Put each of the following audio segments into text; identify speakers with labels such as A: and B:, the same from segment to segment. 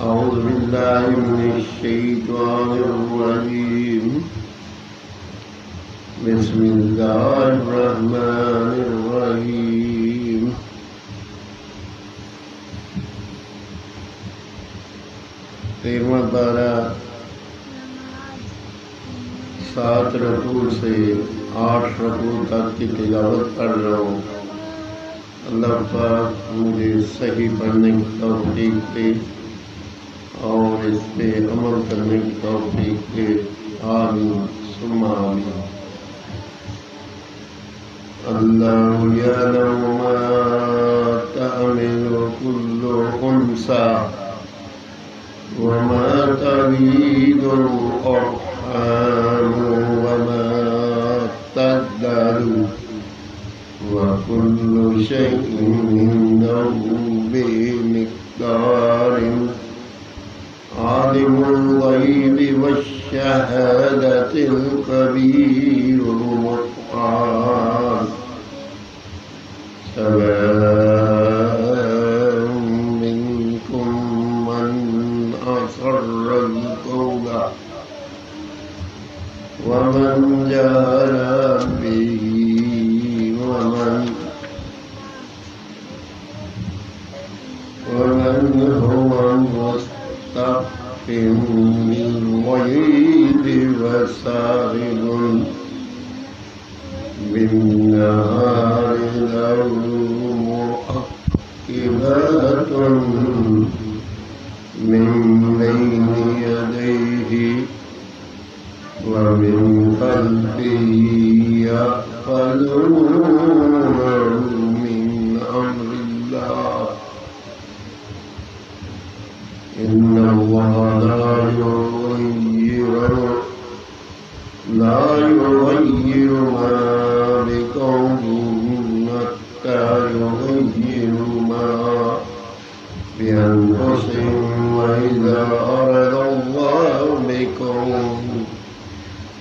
A: أعوذ بالله من الشيطان الرجيم بسم الله الرحمن الرحيم तेरहवां पारा 7 रकू से 8 रकू तक की तिलावत कर रहा हूँ। अल्लाह पाक मुझे सही पढ़ने की तौफीक दे और इस पे अमल करने की तौफीक दे। आमीन सुम्मा आमीन। अल्लाहु यअलमु मा तअमिलु कुल्लु उन्सा व मा तगीदुल अर्हाम व मा तज़्दादु व कुल्लु शैइन इंदहु बिमिक़दारिन। आलिमुल ग़ैबि वश्शहादतिल कबीरुल मुतआल। सवाअन मिनकुम मन असर्रल क़ौला व मन जहरा बिही व मन हुवा मुस्तख़फ़िन बिल-ग़ैबि व सारिबुन बिन-नहारि लहू मुअक़्क़िबातुन मिन बैनि यदैहि व मिन ख़ल्फ़िहि यहफ़ज़ूनहु मिन अम्रिल्लाह। इन्नल्लाहा ला युग़य्यिरु मा बिक़ौमिन हत्ता युग़य्यिरु मा बिअन्फुसिहिम व इज़ा अरादल्लाहु बिक़ौमिन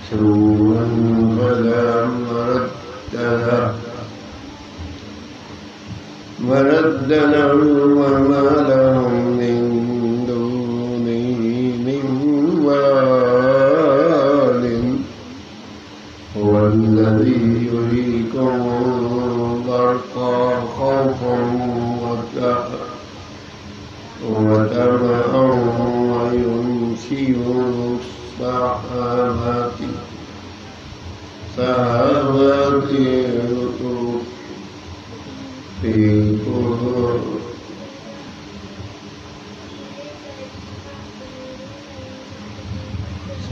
A: सूअन फला मरद्द लहु व मा लहुम मिन दूनिहि मिन वालिन। हुवल्लज़ी युरीकुमुल बर्क़ा ख़ौफ़न व तमअन व युनशिरुस सहाबाति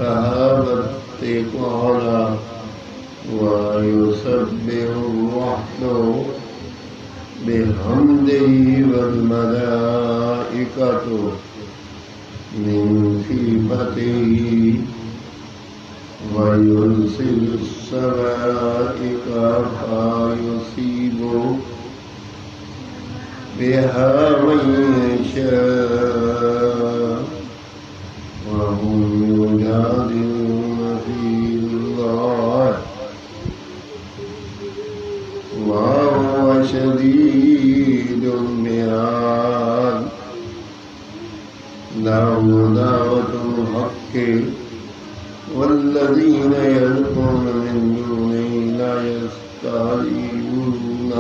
A: सहाबते क़ौला व युसब्बिहुर्रहमनु बिहम्दिही वल मलाइकतु मिन खीफ़तिही व युरसिलुस सवाइका फ़युसीबु बिहा मन यशा व हुम युजादिलून फ़िल्लाह व हुवा शदीदुल मिआद। लहू दावतुल हक़्क़ि वल्लज़ीन यदऊन मिन दूनिही ला यस्तजीबून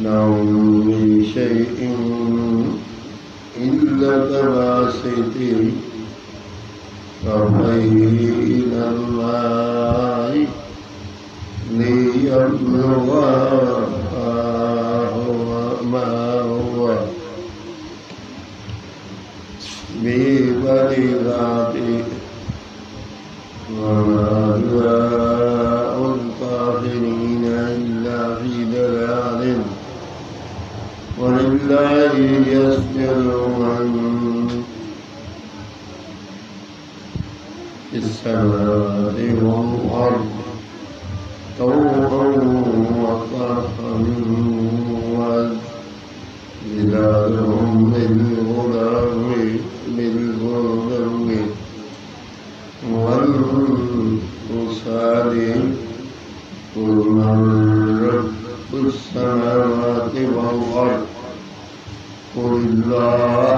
A: लहुम मिन शैइन इल्ला कबासिति कफ़ैहि इलल माइ लियब्लुगा मा हुवा बिबलिग़ाति व मा दुआउल काफ़िरीन इल्ला फ़ी दलालिन। वलिल्लाहि यस्जुदु मन फिस्समावाति वल अर्द तौअन व करहन व ज़िलालुहुम बिल-ग़ुदुव्वि वल आसाली। कुल मन रब्बुस समावाति वल अर्द कुल्लाह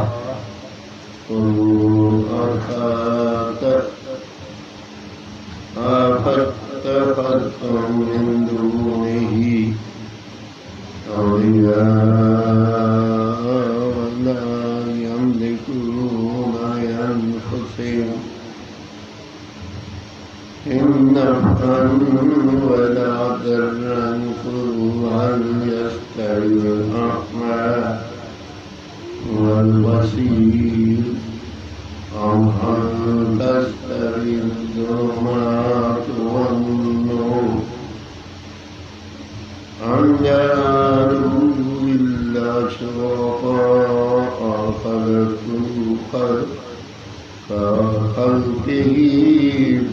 A: अफत्तखज़्तुम मिन दूनिही औलिया वला यमलिकूना लिअन्फुसिहिम नफ़अन वला दर्रन क़ुल हल यस्तवी अल-अ'मा वल-बसीर अम हल तस्तवी अज़-ज़ुलुमातु वन-नूर अम जअलू लिल्लाहि शुरका'a कख़ल्क़िही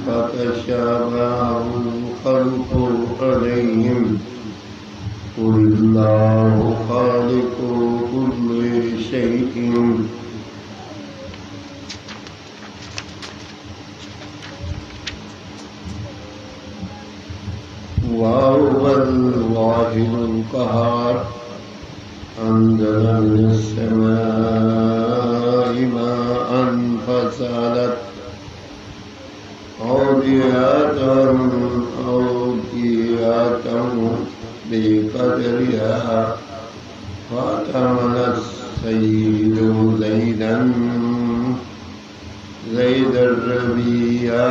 A: फ़तशाबहल ख़ल्क़ु अलैहिम कुल्लिल्लाहु ख़ालिक़ु कुल्लि शैइन वहुवल वाहिदुल क़हार अंज़ल मिनस समाई माअन फसलत औदियतन बिक़दरिहा फ़तमलस सय्यिदु ज़ैदर रबिया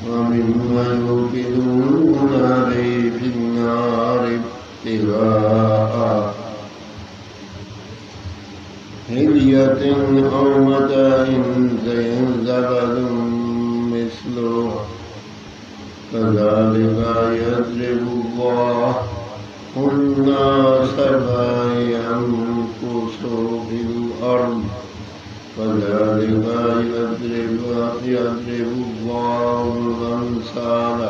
A: वमिम्मा युक़िदूना अलैहि फ़िन्नारि इब्तिग़ाअ हिल्यतिन औ मताइन ज़बदुन मिस्लुहु कज़ालिका यज़रिबुल्लाहु अन्नास यमकुसु फिल अर्ज़ कज़ालिका यज़रिबुल्लाहु अल-अम्साल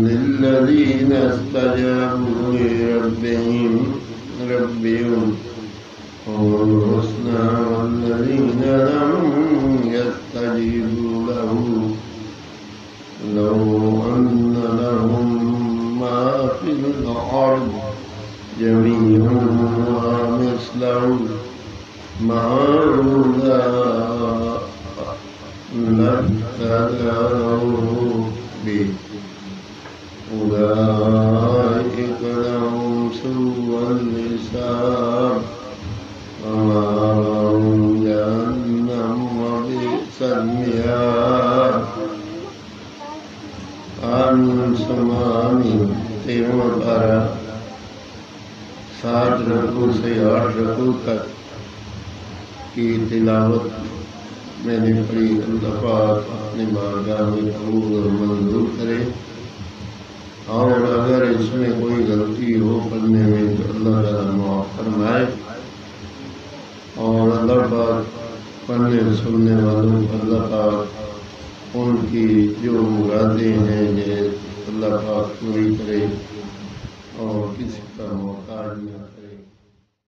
A: लिल्लज़ीना इस्तजाबू लिरब्बिहिम हुवल हुस्ना वल्लज़ीना लम यस्तजीबू लहू लौ अन्ना लहुम मा फिल अर्ज़ जमीअन व मिस्लहु मअहु लफ्तदऊ बिही उलाइक लहुम सुअल हिसाब वमअवाहुम जहन्नम व बि'सल मिहाद समानी 13वां पारा 7 रकू से 8 रकू तक की तिलावत मैंने पढ़ी। अल्लाह पाक अपनी बारगाह में कबूल और मंजूर करे और अगर इसमें कोई गलती हो पढ़ने में तो अल्लाह ताला माफ़ फरमाए और अल्लाह पाक पढ़ने सुनने वालों को अल्लाह पाक उनकी जो मुरादें हैं ये अल्लाह पाक पूरी करे और किसी का मोहताज न करे।